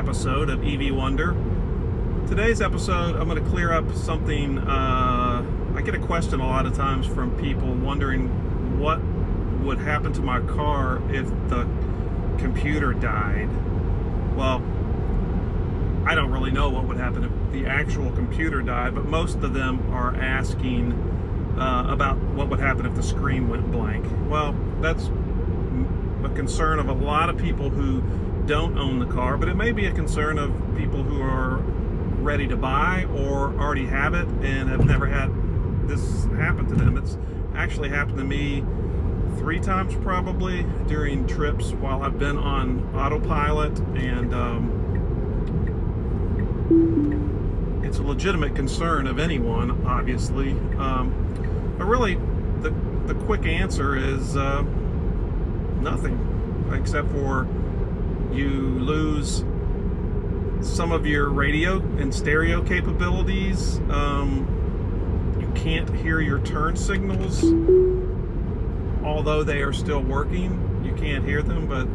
episode of EV Wonder. Today's episode, I'm going to clear up something. I get a question a lot of times from people wondering what would happen to my car if the computer died. Well, I don't really know what would happen if the actual computer died, but most of them are asking about what would happen if the screen went blank. Well, that's a concern of a lot of people who don't own the car, but it may be a concern of people who are ready to buy or already have it and have never had this happen to them. It's actually happened to me 3 times probably during trips while I've been on autopilot, and it's a legitimate concern of anyone, obviously. But really, the quick answer is nothing, except for you lose some of your radio and stereo capabilities. You can't hear your turn signals, although they are still working. You can't hear them, but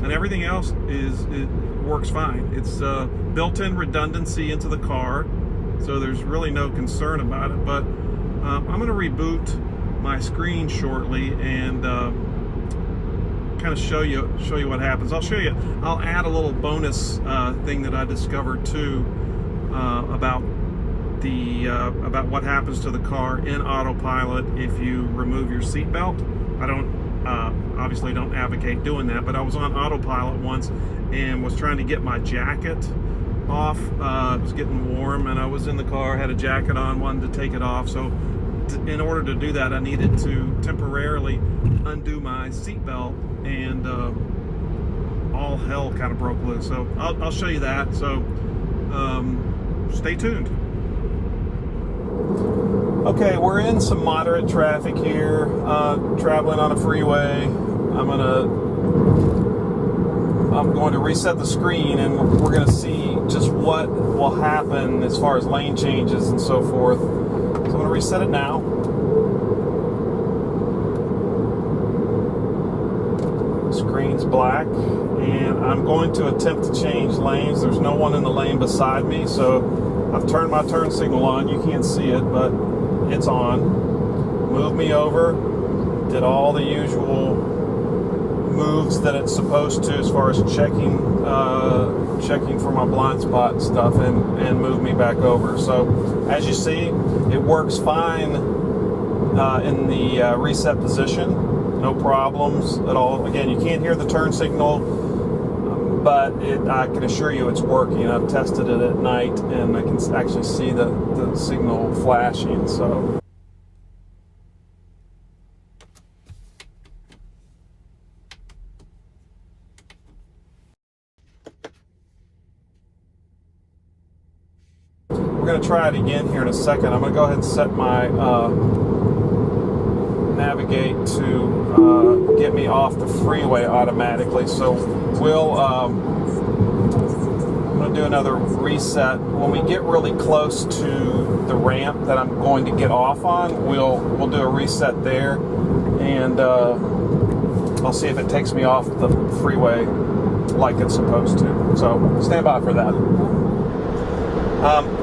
and everything else it works fine. It's built-in redundancy into the car, so there's really no concern about it. But I'm going to reboot my screen shortly and kind of show you what happens. I'll add a little bonus thing that I discovered too about what happens to the car in autopilot if you remove your seatbelt. I obviously don't advocate doing that, but I was on autopilot once and was trying to get my jacket off. It was getting warm and I was in the car, had a jacket on, wanted to take it off. So in order to do that, I needed to temporarily undo my seatbelt, and all hell kind of broke loose. So I'll show you that. So stay tuned. Okay, we're in some moderate traffic here, traveling on a freeway. I'm going to reset the screen, and we're going to see just what will happen as far as lane changes and so forth. So I'm going to reset it now. Screen's black, and I'm going to attempt to change lanes. There's no one in the lane beside me, so I've turned my turn signal on. You can't see it, but it's on. Moved me over, did all the usual moves that it's supposed to as far as checking for my blind spot and stuff, and moved me back over. So as you see, it works fine in the reset position. No problems at all. Again, you can't hear the turn signal, but I can assure you it's working. I've tested it at night, and I can actually see the signal flashing. So we're going to try it again here in a second. I'm going to go ahead and set my navigate to get me off the freeway automatically. So I'm going to do another reset. When we get really close to the ramp that I'm going to get off on, we'll do a reset there, and I'll see if it takes me off the freeway like it's supposed to. So stand by for that.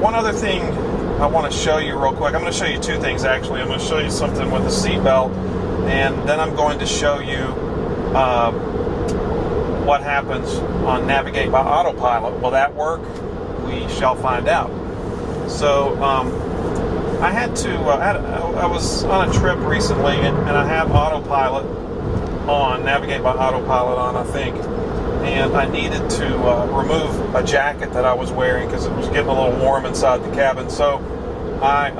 One other thing I want to show you real quick. I'm going to show you 2 things actually. I'm going to show you something with the seatbelt, and then I'm going to show you what happens on Navigate by Autopilot. Will that work? We shall find out. So I was on a trip recently, and I have Autopilot on, Navigate by Autopilot on, I think. And I needed to remove a jacket that I was wearing because it was getting a little warm inside the cabin. So I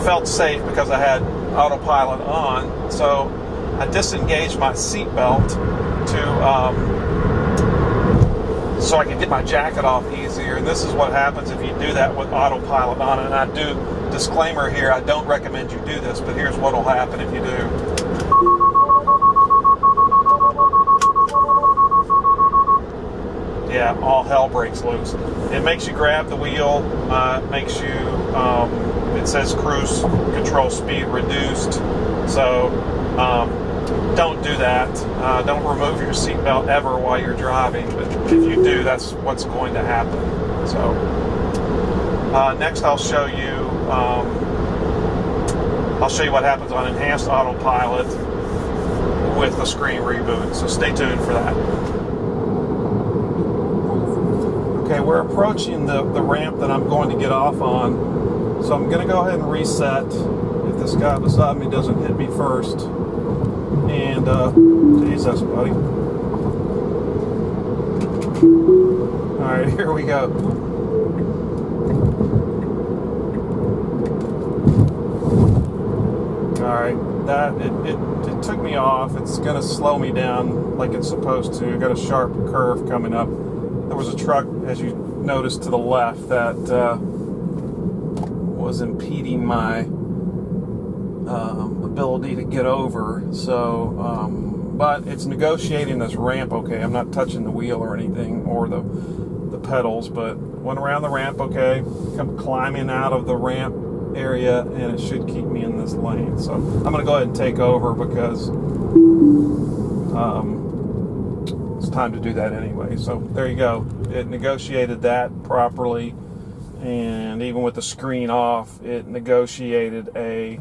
felt safe because I had autopilot on. So I disengaged my seatbelt so I could get my jacket off easier. And this is what happens if you do that with autopilot on. And I do, disclaimer here, I don't recommend you do this, but here's what will happen if you do. Yeah, all hell breaks loose. It makes you grab the wheel, makes you, it says cruise control speed reduced. So don't do that. Don't remove your seatbelt ever while you're driving, but if you do, that's what's going to happen. So next I'll show you what happens on enhanced autopilot with the screen reboot. So stay tuned for that. Okay, we're approaching the ramp that I'm going to get off on. So I'm going to go ahead and reset if this guy beside me doesn't hit me first. And, Jesus, buddy. Alright, here we go. Alright, it took me off. It's going to slow me down like it's supposed to. Got a sharp curve coming up. There was a truck, as you noticed, to the left that was impeding my ability to get over. So, but it's negotiating this ramp okay. I'm not touching the wheel or anything, or the pedals, but went around the ramp okay. Come climbing out of the ramp area, and it should keep me in this lane. So I'm going to go ahead and take over because it's time to do that anyway. So there you go. It negotiated that properly, and even with the screen off, it negotiated a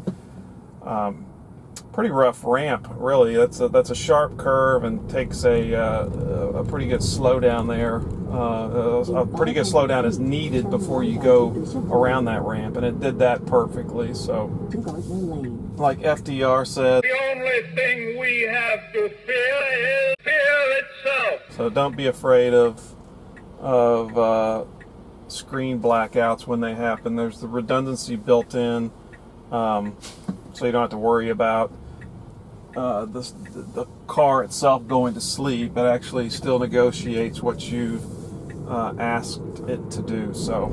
pretty rough ramp. Really, that's a sharp curve and takes a pretty good slowdown there. A pretty good slowdown is needed before you go around that ramp, and it did that perfectly. So, like FDR said, the only thing we have to fear is fear itself. So don't be afraid of screen blackouts when they happen. There's the redundancy built in, so you don't have to worry about the car itself going to sleep. It actually still negotiates what you've asked it to do. So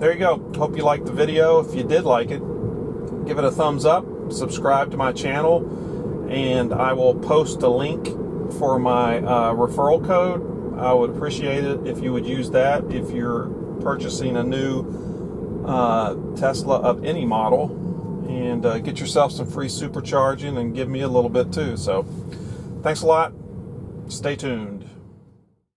there you go. Hope you liked the video. If you did like it, give it a thumbs up, subscribe to my channel, and I will post a link for my referral code. I would appreciate it if you would use that if you're purchasing a new Tesla of any model, and get yourself some free supercharging and give me a little bit too. So thanks a lot. Stay tuned.